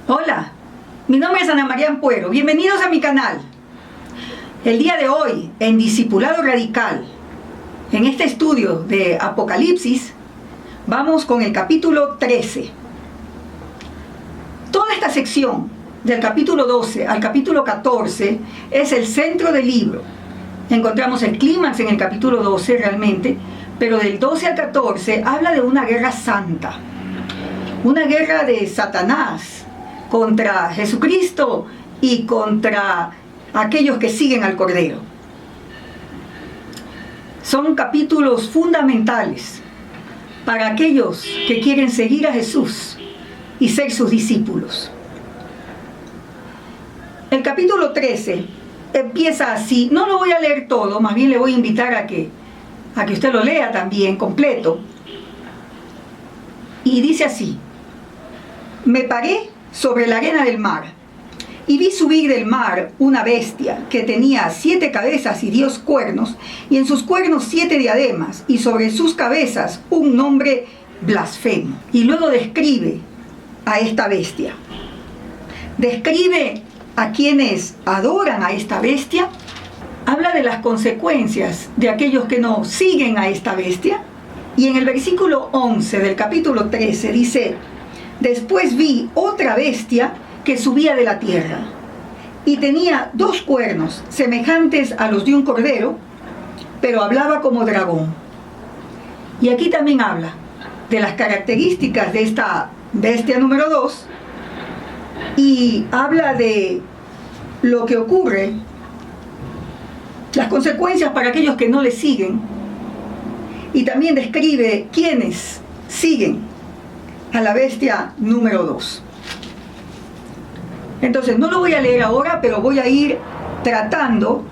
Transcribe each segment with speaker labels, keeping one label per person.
Speaker 1: Hola, mi nombre es Ana María Ampuero. Bienvenidos a mi canal. El día de hoy, en Discipulado Radical, en este estudio de Apocalipsis, vamos con el capítulo 13. Toda esta sección, del capítulo 12 al capítulo 14, es el centro del libro. Encontramos el clímax en el capítulo 12 realmente, pero del 12 al 14 habla de una guerra santa, una guerra de Satanás contra Jesucristo y contra aquellos que siguen al Cordero. Son capítulos fundamentales para aquellos que quieren seguir a Jesús y ser sus discípulos. El capítulo 13 empieza así. No lo voy a leer todo, más bien le voy a invitar a que usted lo lea también completo. Y dice así: me paré sobre la arena del mar, y vi subir del mar una bestia que tenía 7 cabezas y 10 cuernos, y en sus cuernos 7 diademas, y sobre sus cabezas un nombre blasfemo. Y luego describe a esta bestia. Describe a quienes adoran a esta bestia. Habla de las consecuencias de aquellos que no siguen a esta bestia. Y en el versículo 11 del capítulo 13 dice: después vi otra bestia que subía de la tierra, y tenía 2 cuernos semejantes a los de un cordero, pero hablaba como dragón. Y aquí también habla de las características de esta bestia número 2, y habla de lo que ocurre, las consecuencias para aquellos que no le siguen, y también describe quiénes siguen a la bestia número 2. Entonces, no lo voy a leer ahora, pero voy a ir tratando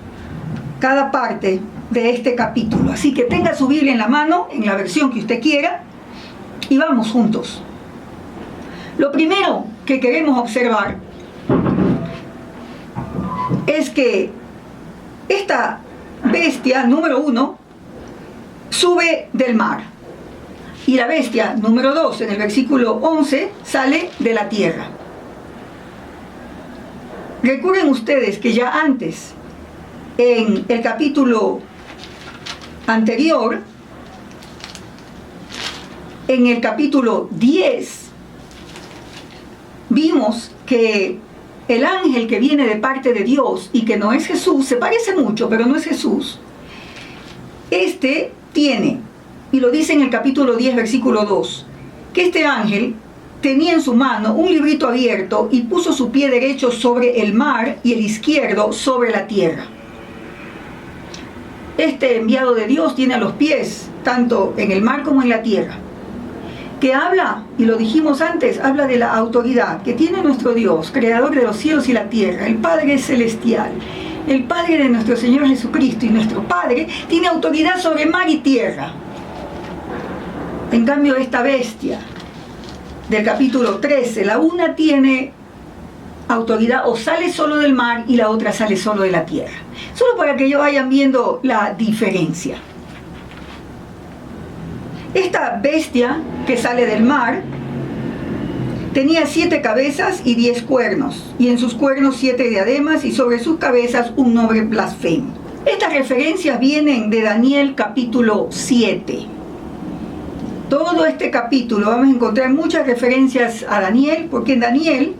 Speaker 1: cada parte de este capítulo. Así que tenga su Biblia en la mano, en la versión que usted quiera, y vamos juntos. Lo primero que queremos observar es que esta bestia número 1 sube del mar. Y la bestia número 2, en el versículo 11, sale de la tierra. Recuerden ustedes que ya antes, en el capítulo anterior, en el capítulo 10, vimos que el ángel que viene de parte de Dios y que no es Jesús, se parece mucho, pero no es Jesús. Este tiene, y lo dice en el capítulo 10, versículo 2, que este ángel tenía en su mano un librito abierto y puso su pie derecho sobre el mar y el izquierdo sobre la tierra. Este enviado de Dios tiene a los pies tanto en el mar como en la tierra, que habla, y lo dijimos antes, habla de la autoridad que tiene nuestro Dios, creador de los cielos y la tierra, el Padre celestial, el Padre de nuestro Señor Jesucristo, y nuestro Padre tiene autoridad sobre mar y tierra. En cambio, esta bestia del capítulo 13, la una tiene autoridad o sale solo del mar y la otra sale solo de la tierra. Solo para que ellos vayan viendo la diferencia. Esta bestia que sale del mar tenía 7 cabezas y 10 cuernos, y en sus cuernos 7 diademas, y sobre sus cabezas un nombre blasfemo. Estas referencias vienen de Daniel capítulo 7. Todo este capítulo vamos a encontrar muchas referencias a Daniel, porque en Daniel,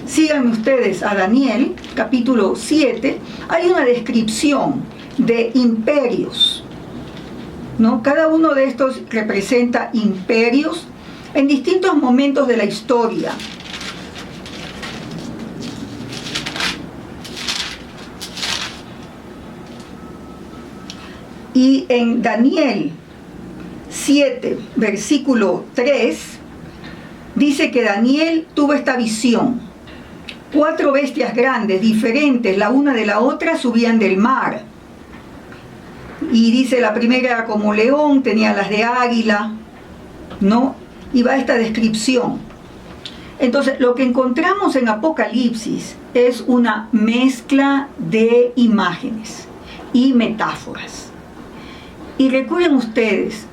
Speaker 1: síganme ustedes a Daniel, capítulo 7, hay una descripción de imperios, ¿no? Cada uno de estos representa imperios en distintos momentos de la historia. Y en Daniel 7, versículo 3, dice que Daniel tuvo esta visión. 4 bestias grandes, diferentes la una de la otra, subían del mar. Y dice, la primera era como león, tenía las de águila, ¿no? Y va esta descripción. Entonces, lo que encontramos en Apocalipsis es una mezcla de imágenes y metáforas. Y recuerden ustedes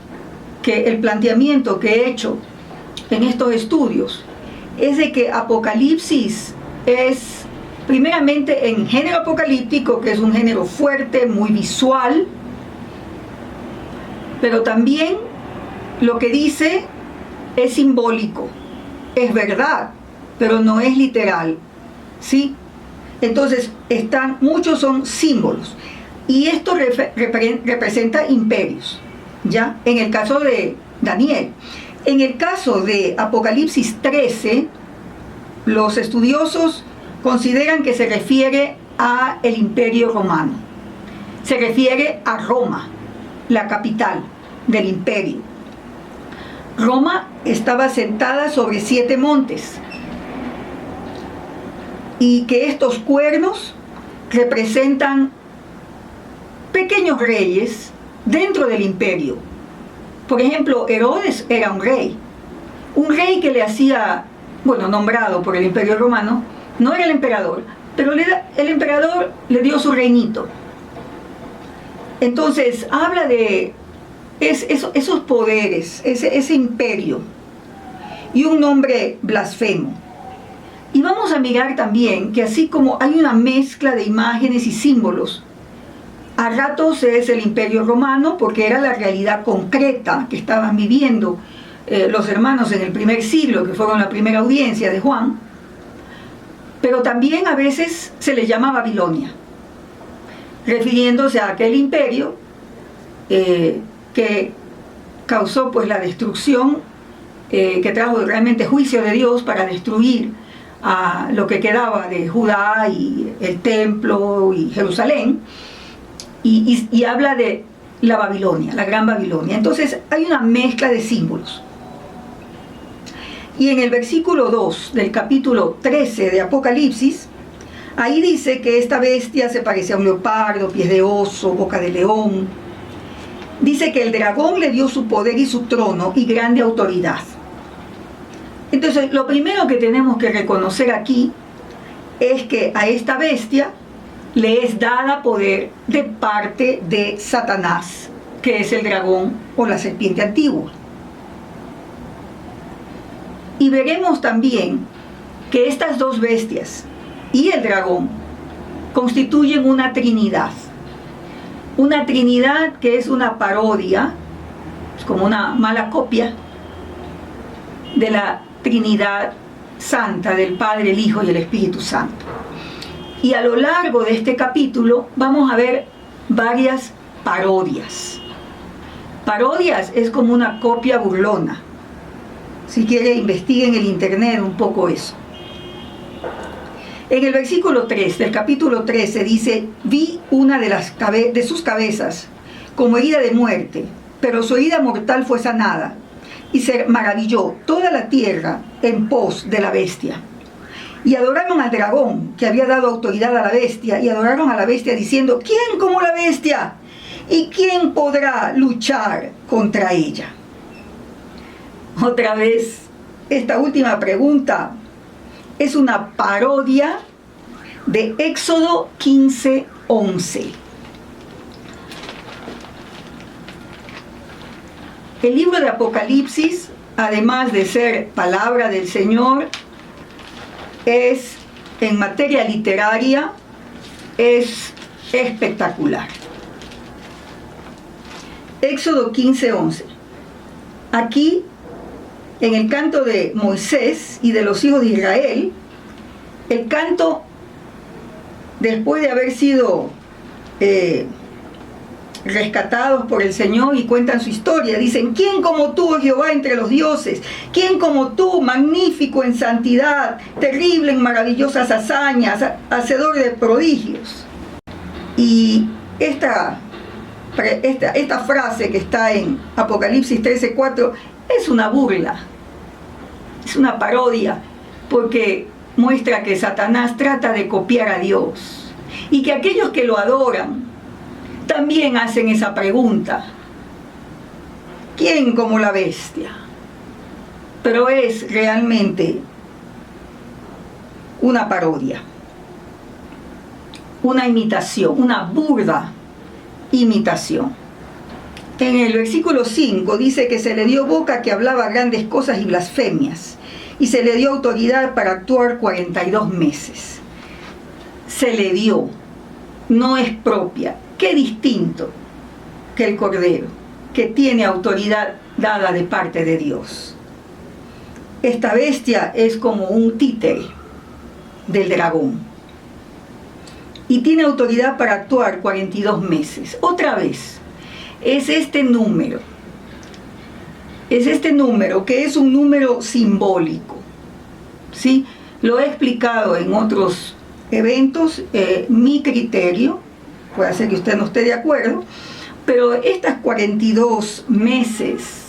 Speaker 1: que el planteamiento que he hecho en estos estudios es de que Apocalipsis es primeramente en género apocalíptico, que es un género fuerte, muy visual, pero también lo que dice es simbólico, es verdad, pero no es literal, ¿sí? Entonces, muchos son símbolos, y esto representa imperios, ¿ya? En el caso de Daniel. En el caso de Apocalipsis 13, los estudiosos consideran que se refiere a el Imperio Romano. Se refiere a Roma, la capital del imperio. Roma estaba sentada sobre 7 montes, y que estos cuernos representan pequeños reyes dentro del imperio. Por ejemplo, Herodes era un rey que le hacía, nombrado por el Imperio Romano, no era el emperador, pero el emperador le dio su reinito. Entonces, habla de esos poderes, ese imperio, y un nombre blasfemo. Y vamos a mirar también que así como hay una mezcla de imágenes y símbolos, a ratos es el Imperio Romano, porque era la realidad concreta que estaban viviendo los hermanos en el primer siglo, que fueron la primera audiencia de Juan, pero también a veces se le llama Babilonia, refiriéndose a aquel imperio que causó pues la destrucción, que trajo realmente juicio de Dios para destruir a lo que quedaba de Judá y el templo y Jerusalén, y habla de la Babilonia, la gran Babilonia. Entonces hay una mezcla de símbolos. Y en el versículo 2 del capítulo 13 de Apocalipsis, ahí dice que esta bestia se parece a un leopardo, pies de oso, boca de león. Dice que el dragón le dio su poder y su trono y grande autoridad. Entonces, lo primero que tenemos que reconocer aquí es que a esta bestia le es dada poder de parte de Satanás, que es el dragón o la serpiente antigua. Y veremos también que estas dos bestias y el dragón constituyen una trinidad. Una trinidad que es una parodia, es como una mala copia de la Trinidad Santa, del Padre, el Hijo y el Espíritu Santo. Y a lo largo de este capítulo vamos a ver varias parodias. Parodias es como una copia burlona. Si quiere, investigue en el internet un poco eso. En el versículo 3 del capítulo 13 dice: vi una de sus cabezas como herida de muerte, pero su herida mortal fue sanada, y se maravilló toda la tierra en pos de la bestia. Y adoraron al dragón, que había dado autoridad a la bestia, y adoraron a la bestia diciendo: ¿quién como la bestia? ¿Y quién podrá luchar contra ella? Otra vez, esta última pregunta es una parodia de Éxodo 15:11. El libro de Apocalipsis, además de ser palabra del Señor, es, en materia literaria, es espectacular. Éxodo 15:11. Aquí, en el canto de Moisés y de los hijos de Israel, el canto, después de haber sido rescatados por el Señor, y cuentan su historia, dicen: ¿quién como tú, oh Jehová, entre los dioses? ¿Quién como tú, magnífico en santidad, terrible en maravillosas hazañas, hacedor de prodigios? Y esta frase que está en Apocalipsis 13:4 es una burla, es una parodia, porque muestra que Satanás trata de copiar a Dios, y que aquellos que lo adoran también hacen esa pregunta: ¿quién como la bestia? Pero es realmente una parodia, una imitación, una burda imitación. En el versículo 5 dice que se le dio boca que hablaba grandes cosas y blasfemias, y se le dio autoridad para actuar 42 meses. Se le dio, no es propia. Qué distinto que el Cordero, que tiene autoridad dada de parte de Dios. Esta bestia es como un títere del dragón y tiene autoridad para actuar 42 meses. Otra vez, es este número que es un número simbólico, ¿sí? Lo he explicado en otros eventos, mi criterio, puede ser que usted no esté de acuerdo, pero estas 42 meses,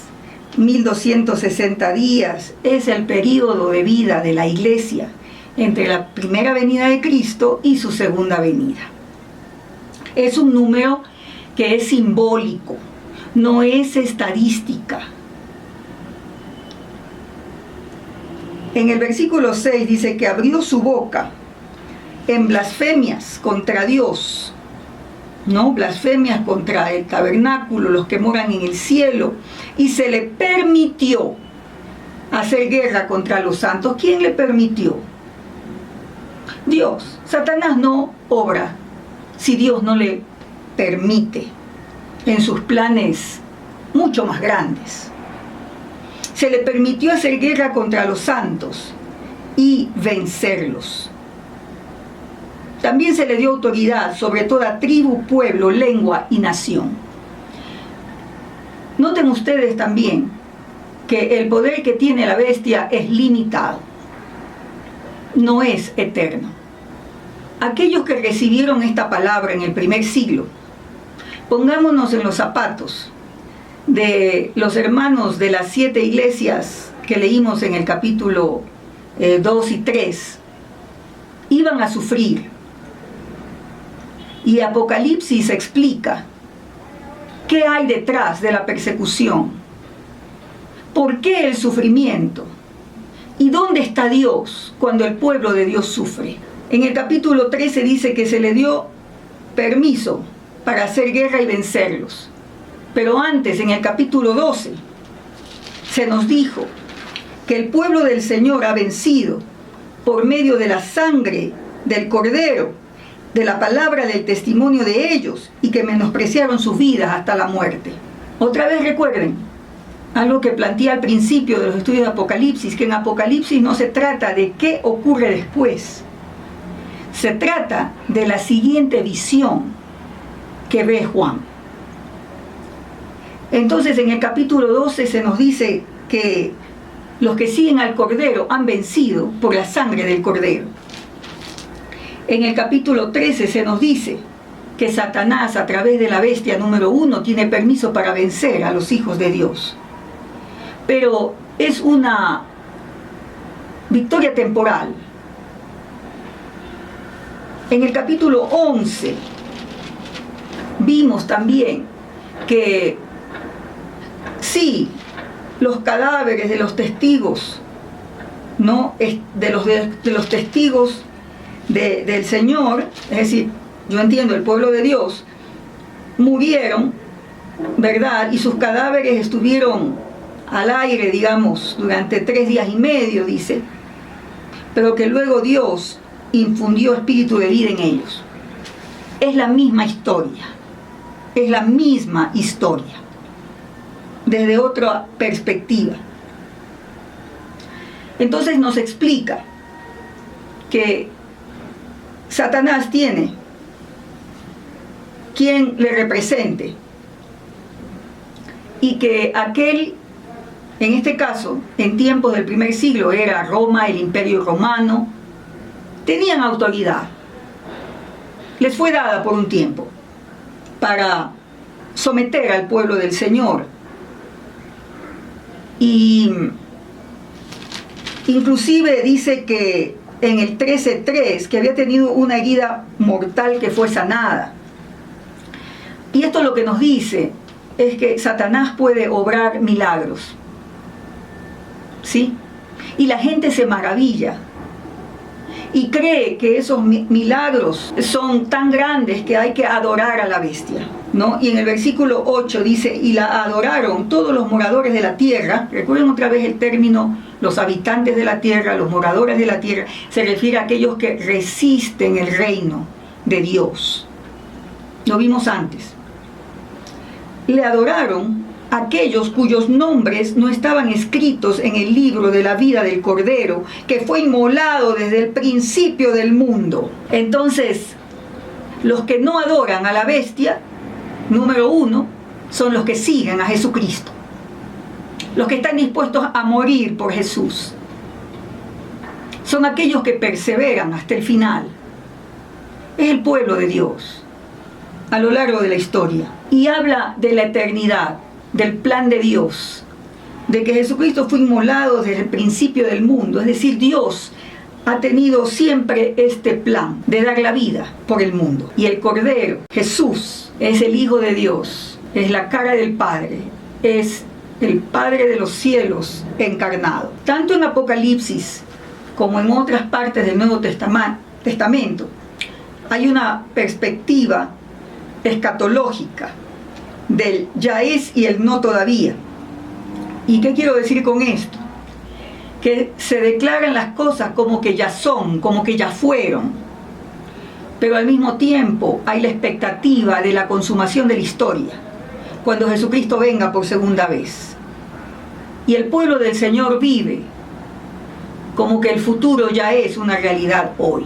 Speaker 1: 1260 días, es el periodo de vida de la iglesia entre la primera venida de Cristo y su segunda venida. Es un número que es simbólico, no es estadística. En el versículo 6 dice que abrió su boca en blasfemias contra Dios, ¿no? Blasfemias contra el tabernáculo, los que moran en el cielo, y se le permitió hacer guerra contra los santos. ¿Quién le permitió? Dios. Satanás no obra si Dios no le permite en sus planes mucho más grandes. Se le permitió hacer guerra contra los santos y vencerlos. También se le dio autoridad sobre toda tribu, pueblo, lengua y nación. Noten ustedes también que el poder que tiene la bestia es limitado, no es eterno. Aquellos que recibieron esta palabra en el primer siglo, pongámonos en los zapatos de los hermanos de las 7 iglesias que leímos en el capítulo 2 y 3, iban a sufrir. Y Apocalipsis explica qué hay detrás de la persecución, por qué el sufrimiento y dónde está Dios cuando el pueblo de Dios sufre. En el capítulo 13 dice que se le dio permiso para hacer guerra y vencerlos. Pero antes, en el capítulo 12, se nos dijo que el pueblo del Señor ha vencido por medio de la sangre del Cordero, de la palabra del testimonio de ellos, y que menospreciaron sus vidas hasta la muerte. Otra vez recuerden algo que planteé al principio de los estudios de Apocalipsis, que en Apocalipsis no se trata de qué ocurre después, se trata de la siguiente visión que ve Juan. Entonces en el capítulo 12 se nos dice que los que siguen al Cordero han vencido por la sangre del Cordero. En el capítulo 13 se nos dice que Satanás, a través de la bestia número 1, tiene permiso para vencer a los hijos de Dios. Pero es una victoria temporal. En el capítulo 11 vimos también que sí, los cadáveres de los testigos, ¿no? de los testigos del Señor, es decir, yo entiendo, el pueblo de Dios, murieron, ¿verdad? Y sus cadáveres estuvieron al aire, digamos, durante 3 días y medio, dice, pero que luego Dios infundió espíritu de vida en ellos. Es la misma historia, es la misma historia, desde otra perspectiva. Entonces nos explica que Satanás tiene quien le represente y que aquel, en este caso, en tiempos del primer siglo, era Roma, el Imperio Romano, tenían autoridad. Les fue dada por un tiempo para someter al pueblo del Señor. Y inclusive dice que en el 13:3 que había tenido una herida mortal que fue sanada. Y esto lo que nos dice es que Satanás puede obrar milagros, ¿sí? Y la gente se maravilla y cree que esos milagros son tan grandes que hay que adorar a la bestia, ¿no? Y en el versículo 8 dice, y la adoraron todos los moradores de la tierra. Recuerden otra vez el término los habitantes de la tierra, los moradores de la tierra, se refiere a aquellos que resisten el reino de Dios. Lo vimos antes. Le adoraron aquellos cuyos nombres no estaban escritos en el libro de la vida del Cordero, que fue inmolado desde el principio del mundo. Entonces, los que no adoran a la bestia, número uno, son los que siguen a Jesucristo. Los que están dispuestos a morir por Jesús. Son aquellos que perseveran hasta el final. Es el pueblo de Dios a lo largo de la historia. Y habla de la eternidad, del plan de Dios, de que Jesucristo fue inmolado desde el principio del mundo. Es decir, Dios ha tenido siempre este plan de dar la vida por el mundo. Y el Cordero, Jesús, es el Hijo de Dios, es la cara del Padre, es el Padre de los cielos encarnado. Tanto en Apocalipsis como en otras partes del Nuevo Testamento hay una perspectiva escatológica del ya es y el no todavía. ¿Y qué quiero decir con esto? Que se declaran las cosas como que ya son, como que ya fueron, pero al mismo tiempo hay la expectativa de la consumación de la historia, cuando Jesucristo venga por segunda vez. Y el pueblo del Señor vive como que el futuro ya es una realidad hoy.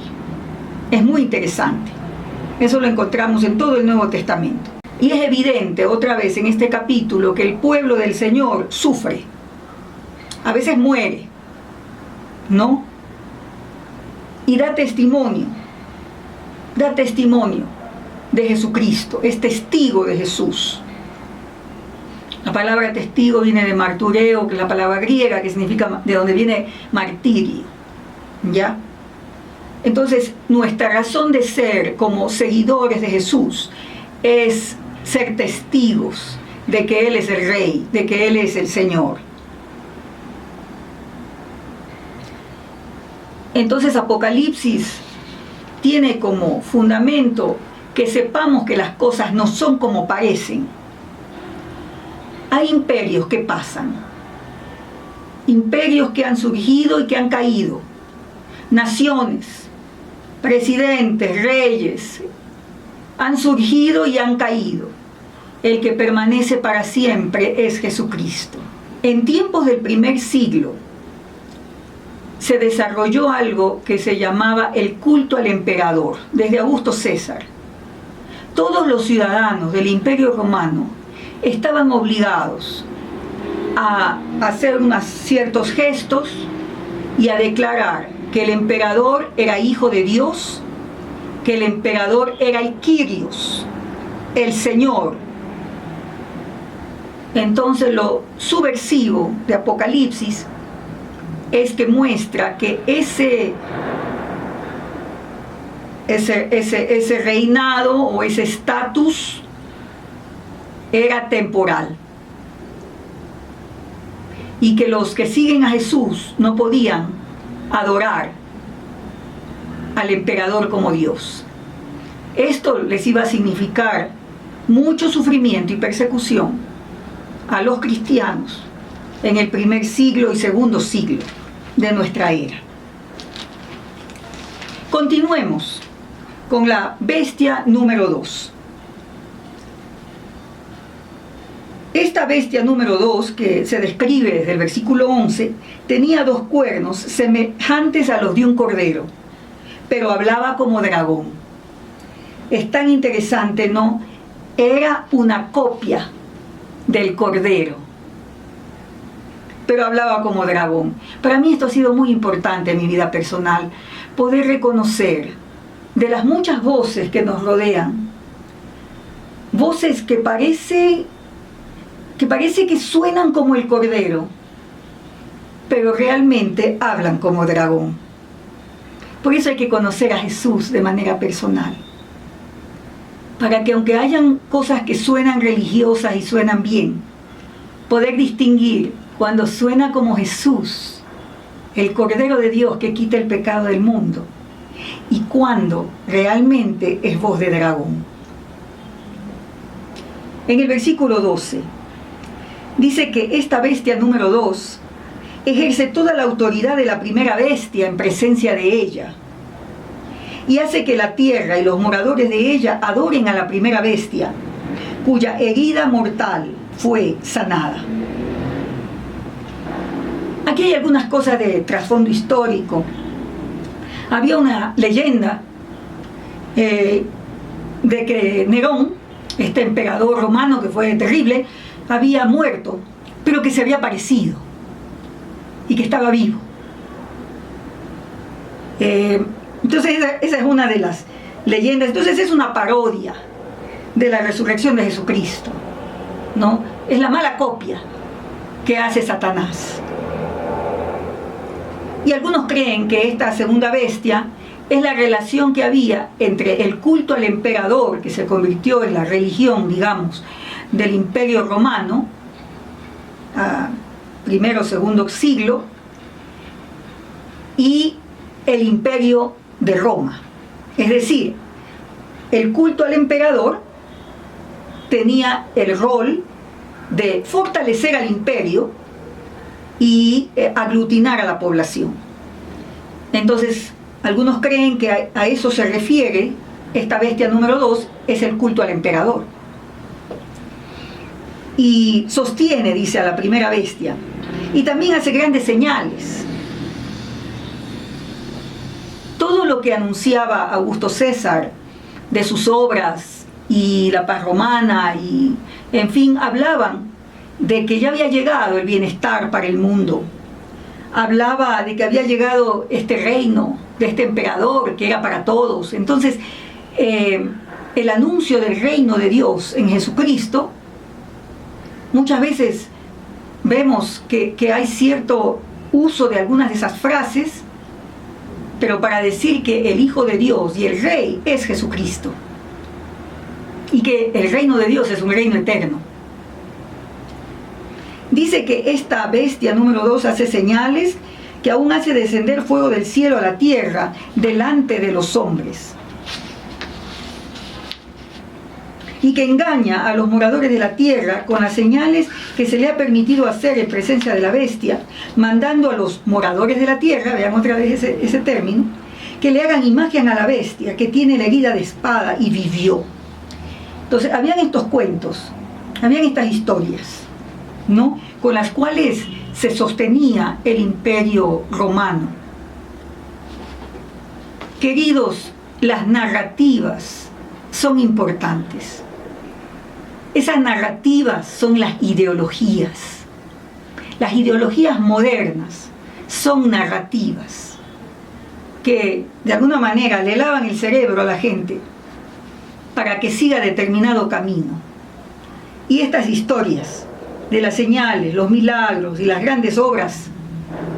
Speaker 1: Es muy interesante. Eso lo encontramos en todo el Nuevo Testamento. Y es evidente otra vez en este capítulo que el pueblo del Señor sufre. A veces muere, ¿no? Y da testimonio de Jesucristo, es testigo de Jesús. La palabra testigo viene de martureo, que es la palabra griega, que significa, de donde viene martirio, ¿ya? Entonces, nuestra razón de ser como seguidores de Jesús es ser testigos de que Él es el Rey, de que Él es el Señor. Entonces, Apocalipsis tiene como fundamento que sepamos que las cosas no son como parecen. Hay imperios que pasan, imperios que han surgido y que han caído, naciones, presidentes, reyes, han surgido y han caído. El que permanece para siempre es Jesucristo. En tiempos del primer siglo se desarrolló algo que se llamaba el culto al emperador, desde Augusto César. Todos los ciudadanos del Imperio Romano estaban obligados a hacer ciertos gestos y a declarar que el emperador era hijo de Dios, que el emperador era el Kyrios, el Señor. Entonces lo subversivo de Apocalipsis es que muestra que ese reinado o ese estatus era temporal y que los que siguen a Jesús no podían adorar al emperador como Dios. Esto les iba a significar mucho sufrimiento y persecución a los cristianos en el primer siglo y segundo siglo de nuestra era. Continuemos con la bestia número 2. Esta bestia número 2, que se describe desde el versículo 11, tenía 2 cuernos semejantes a los de un cordero, pero hablaba como dragón. Es tan interesante, ¿no? Era una copia del cordero, pero hablaba como dragón. Para mí esto ha sido muy importante en mi vida personal, poder reconocer de las muchas voces que nos rodean, voces que parece que suenan como el cordero, pero realmente hablan como dragón. Por eso hay que conocer a Jesús de manera personal, para que aunque hayan cosas que suenan religiosas y suenan bien, poder distinguir cuando suena como Jesús, el Cordero de Dios que quita el pecado del mundo, y cuando realmente es voz de dragón. En el versículo 12 dice que esta bestia número 2 ejerce toda la autoridad de la primera bestia en presencia de ella, y hace que la tierra y los moradores de ella adoren a la primera bestia, cuya herida mortal fue sanada. Aquí hay algunas cosas de trasfondo histórico. Había una leyenda de que Nerón, este emperador romano que fue terrible, había muerto, pero que se había aparecido y que estaba vivo. Entonces esa es una de las leyendas. Entonces es una parodia de la resurrección de Jesucristo, ¿no? Es la mala copia que hace Satanás. Y algunos creen que esta segunda bestia es la relación que había entre el culto al emperador, que se convirtió en la religión, digamos, del Imperio Romano, a primero o segundo siglo, y el Imperio de Roma. Es decir, el culto al emperador tenía el rol de fortalecer al imperio y aglutinar a la población. Entonces, algunos creen que a eso se refiere esta bestia número 2, es el culto al emperador. Y sostiene, dice, a la primera bestia. Y también hace grandes señales. Todo lo que anunciaba Augusto César de sus obras y la paz romana, y en fin, hablaban de que ya había llegado el bienestar para el mundo. Hablaba de que había llegado este reino de este emperador que era para todos. Entonces, el anuncio del reino de Dios en Jesucristo, muchas veces vemos que hay cierto uso de algunas de esas frases, pero para decir que el Hijo de Dios y el Rey es Jesucristo, y que el reino de Dios es un reino eterno. Dice que esta bestia número 2 hace señales, que aún hace descender fuego del cielo a la tierra delante de los hombres, y que engaña a los moradores de la tierra con las señales que se le ha permitido hacer en presencia de la bestia, mandando a los moradores de la tierra, vean otra vez ese término, que le hagan imagen a la bestia que tiene la herida de espada y vivió. Entonces, habían estos cuentos, habían estas historias, ¿no?, con las cuales se sostenía el imperio romano. Queridos, las narrativas son importantes. Esas narrativas son las ideologías. Las ideologías modernas son narrativas que de alguna manera le lavan el cerebro a la gente para que siga determinado camino. Y estas historias de las señales, los milagros y las grandes obras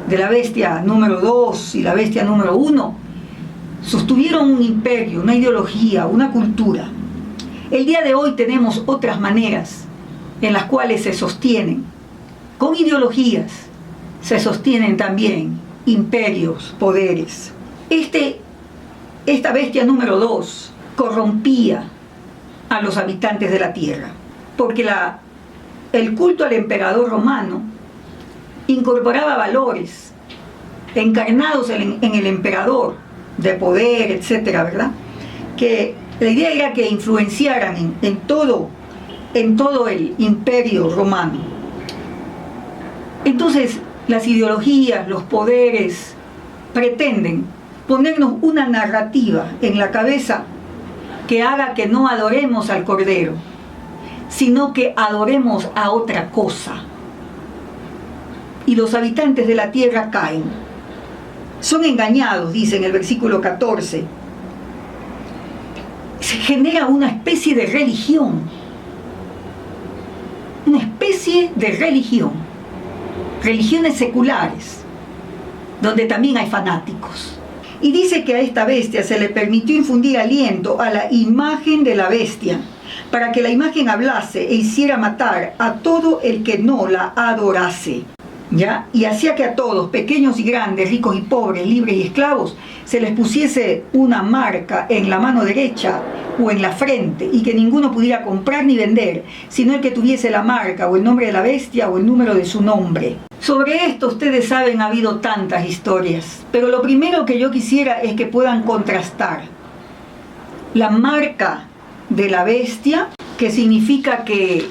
Speaker 1: de la bestia número 2 y la bestia número 1 sostuvieron un imperio, una ideología, una cultura. El día de hoy tenemos otras maneras en las cuales se sostienen, con ideologías, se sostienen también imperios, poderes. Esta bestia número 2 corrompía a los habitantes de la tierra, porque el culto al emperador romano incorporaba valores encarnados en el emperador, de poder, etcétera, ¿verdad? Que la idea era que influenciaran en todo el imperio romano. Entonces, las ideologías, los poderes, pretenden ponernos una narrativa en la cabeza que haga que no adoremos al Cordero, sino que adoremos a otra cosa. Y los habitantes de la tierra caen. Son engañados, dice en el versículo 14. Se genera una especie de religión. Una especie de religión. Religiones seculares, donde también hay fanáticos. Y dice que a esta bestia se le permitió infundir aliento a la imagen de la bestia, para que la imagen hablase e hiciera matar a todo el que no la adorase. ¿Ya? Y hacía que a todos, pequeños y grandes, ricos y pobres, libres y esclavos, se les pusiese una marca en la mano derecha o en la frente, y que ninguno pudiera comprar ni vender, sino el que tuviese la marca o el nombre de la bestia o el número de su nombre. Sobre esto, ustedes saben, ha habido tantas historias, pero lo primero que yo quisiera es que puedan contrastar la marca de la bestia, que significa que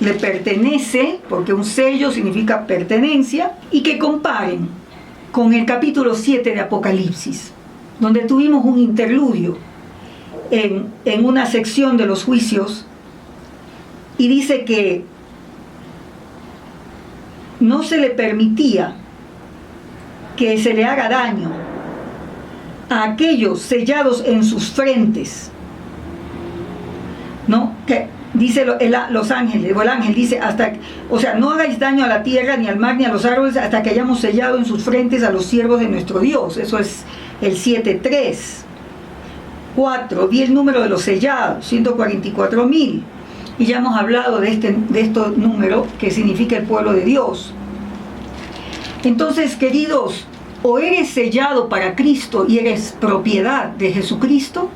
Speaker 1: le pertenece, porque un sello significa pertenencia, y que comparen con el capítulo 7 de Apocalipsis, donde tuvimos un interludio en una sección de los juicios, y dice que no se le permitía que se le haga daño a aquellos sellados en sus frentes, ¿no? Que dice los ángeles, o el ángel dice, no hagáis daño a la tierra, ni al mar, ni a los árboles, hasta que hayamos sellado en sus frentes a los siervos de nuestro Dios. Eso es el 7:3. 4. Vi el número de los sellados, 144,000. Y ya hemos hablado de este número, que significa el pueblo de Dios. Entonces, queridos, o eres sellado para Cristo y eres propiedad de Jesucristo,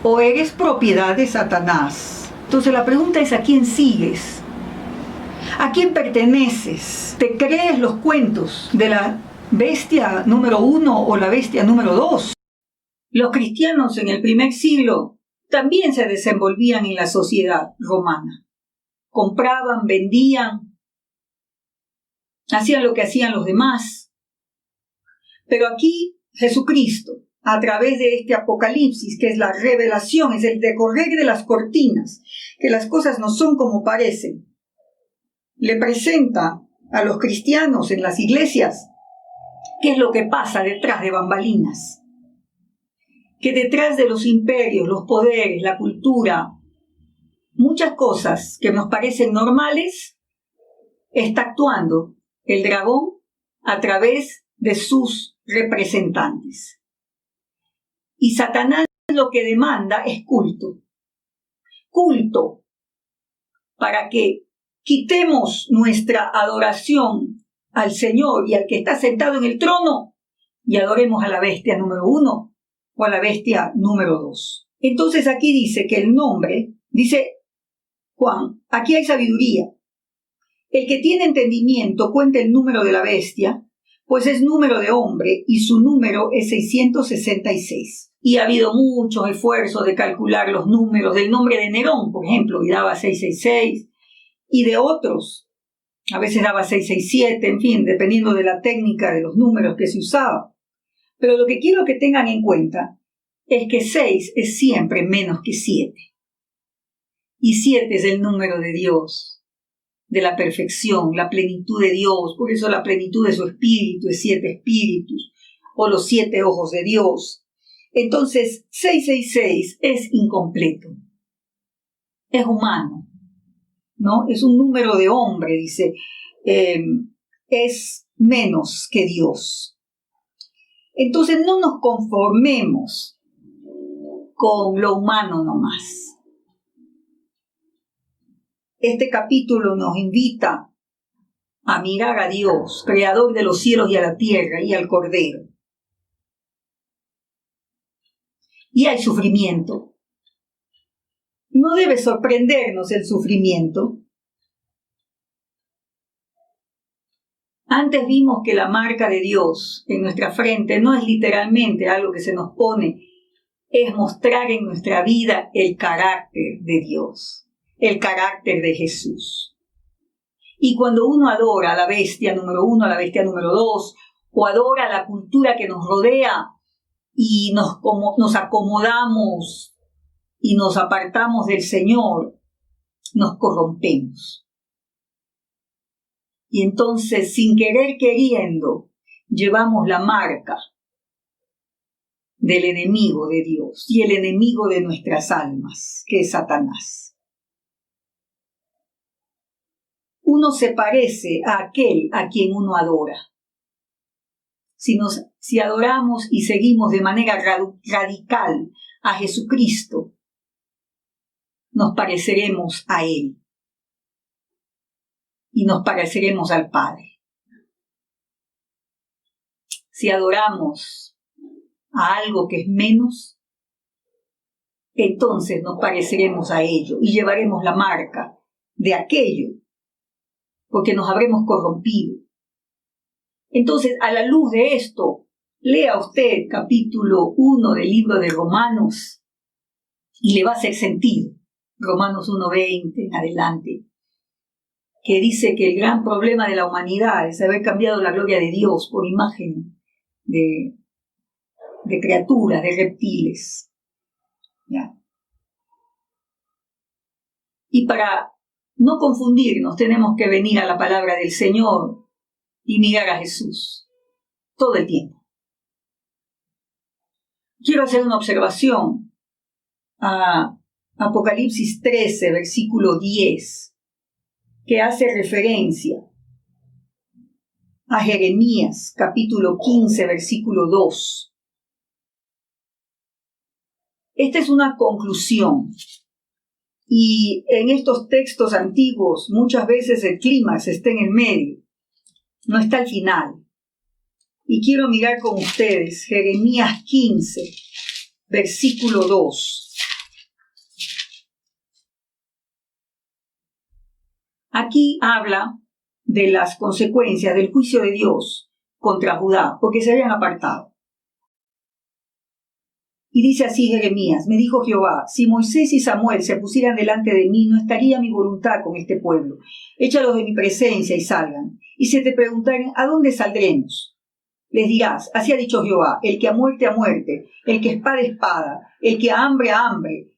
Speaker 1: o eres propiedad de Satanás. Entonces la pregunta es: ¿a quién sigues? ¿A quién perteneces? ¿Te crees los cuentos de la bestia número 1 o la bestia número 2? Los cristianos en el primer siglo también se desenvolvían en la sociedad romana. Compraban, vendían, hacían lo que hacían los demás. Pero aquí Jesucristo, a través de este Apocalipsis, que es la revelación, es el decorrer de las cortinas, que las cosas no son como parecen, le presenta a los cristianos en las iglesias qué es lo que pasa detrás de bambalinas. Que detrás de los imperios, los poderes, la cultura, muchas cosas que nos parecen normales, está actuando el dragón a través de sus representantes. Y Satanás lo que demanda es culto. Culto para que quitemos nuestra adoración al Señor y al que está sentado en el trono y adoremos a la bestia número 1 o a la bestia número 2. Entonces aquí dice que el nombre, dice Juan, aquí hay sabiduría. El que tiene entendimiento cuenta el número de la bestia, pues es número de hombre y su número es 666. Y ha habido muchos esfuerzos de calcular los números del nombre de Nerón, por ejemplo, y daba 666, y de otros, a veces daba 667, en fin, dependiendo de la técnica de los números que se usaba. Pero lo que quiero que tengan en cuenta es que 6 es siempre menos que 7. Y 7 es el número de Dios, de la perfección, la plenitud de Dios. Por eso la plenitud de su espíritu es 7 espíritus, o los 7 ojos de Dios. Entonces, 666 es incompleto. Es humano, ¿no? Es un número de hombre, dice. Es menos que Dios. Entonces no nos conformemos con lo humano nomás. Este capítulo nos invita a mirar a Dios, creador de los cielos y a la tierra, y al Cordero. Y hay sufrimiento. No debe sorprendernos el sufrimiento. Antes vimos que la marca de Dios en nuestra frente no es literalmente algo que se nos pone, es mostrar en nuestra vida el carácter de Dios, el carácter de Jesús. Y cuando uno adora a la bestia número 1, a la bestia número 2, o adora a la cultura que nos rodea y nos acomodamos y nos apartamos del Señor, nos corrompemos. Y entonces, sin querer queriendo, llevamos la marca del enemigo de Dios y el enemigo de nuestras almas, que es Satanás. Uno se parece a aquel a quien uno adora. Si adoramos y seguimos de manera radical a Jesucristo, nos pareceremos a Él. Y nos pareceremos al Padre. Si adoramos a algo que es menos, entonces nos pareceremos a ello y llevaremos la marca de aquello, porque nos habremos corrompido Entonces, a la luz de esto, lea usted capítulo 1 del libro de Romanos y le va a hacer sentido. Romanos 1:20 en adelante, que dice que el gran problema de la humanidad es haber cambiado la gloria de Dios por imagen de criaturas, de reptiles. ¿Ya? Y para no confundirnos, tenemos que venir a la palabra del Señor y mirar a Jesús todo el tiempo. Quiero hacer una observación a Apocalipsis 13, versículo 10, que hace referencia a Jeremías, capítulo 15, versículo 2. Esta es una conclusión. Y en estos textos antiguos muchas veces el clímax está en el medio, no está al final. Y quiero mirar con ustedes Jeremías 15, versículo 2. Aquí habla de las consecuencias del juicio de Dios contra Judá, porque se habían apartado. Y dice así Jeremías: me dijo Jehová, si Moisés y Samuel se pusieran delante de mí, no estaría mi voluntad con este pueblo. Échalos de mi presencia y salgan. Y se te preguntaran, ¿a dónde saldremos? Les dirás, así ha dicho Jehová, el que a muerte, el que a espada, espada, el que a hambre,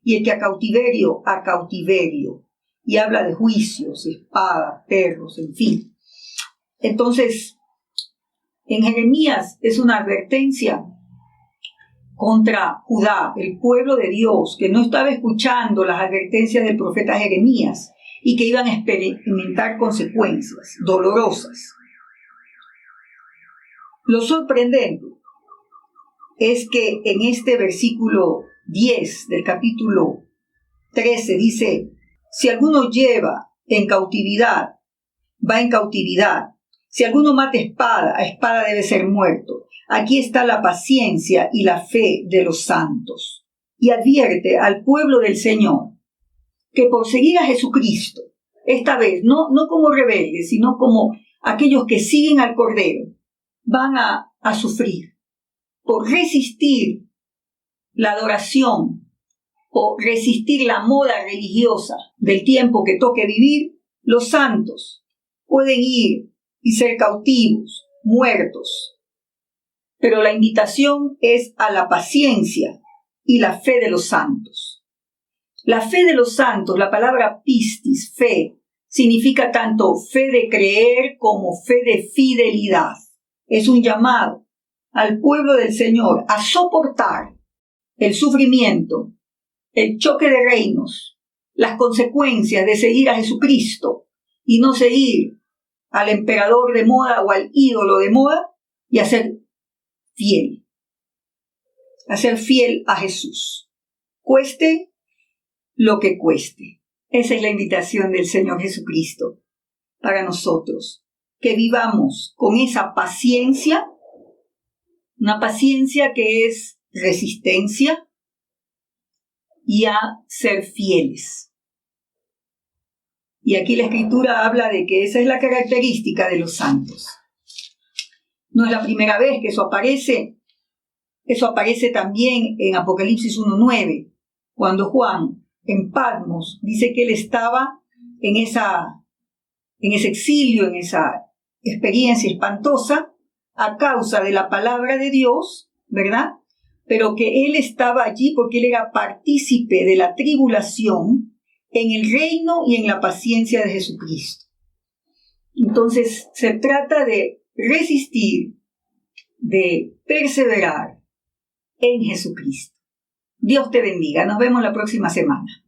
Speaker 1: y el que a cautiverio. Y habla de juicios, espadas, perros, en fin. Entonces, en Jeremías es una advertencia contra Judá, el pueblo de Dios, que no estaba escuchando las advertencias del profeta Jeremías y que iban a experimentar consecuencias dolorosas. Lo sorprendente es que en este versículo 10 del capítulo 13 dice: si alguno lleva en cautividad, va en cautividad. Si alguno mata a espada debe ser muerto. Aquí está la paciencia y la fe de los santos. Y advierte al pueblo del Señor que por seguir a Jesucristo, esta vez no como rebeldes, sino como aquellos que siguen al Cordero, van a sufrir por resistir la adoración o resistir la moda religiosa del tiempo que toque vivir. Los santos pueden ir y ser cautivos, muertos. Pero la invitación es a la paciencia y la fe de los santos. La fe de los santos, la palabra pistis, fe, significa tanto fe de creer como fe de fidelidad. Es un llamado al pueblo del Señor a soportar el sufrimiento, el choque de reinos, las consecuencias de seguir a Jesucristo y no seguir al emperador de moda o al ídolo de moda, y a ser fiel a Jesús, cueste lo que cueste. Esa es la invitación del Señor Jesucristo para nosotros, que vivamos con esa paciencia, una paciencia que es resistencia, y a ser fieles. Y aquí la Escritura habla de que esa es la característica de los santos. No es la primera vez que eso aparece. Eso aparece también en Apocalipsis 1:9, cuando Juan, en Patmos, dice que él estaba en ese exilio, en esa experiencia espantosa, a causa de la palabra de Dios, ¿verdad? Pero que él estaba allí porque él era partícipe de la tribulación en el reino y en la paciencia de Jesucristo. Entonces, se trata de resistir, de perseverar en Jesucristo. Dios te bendiga. Nos vemos la próxima semana.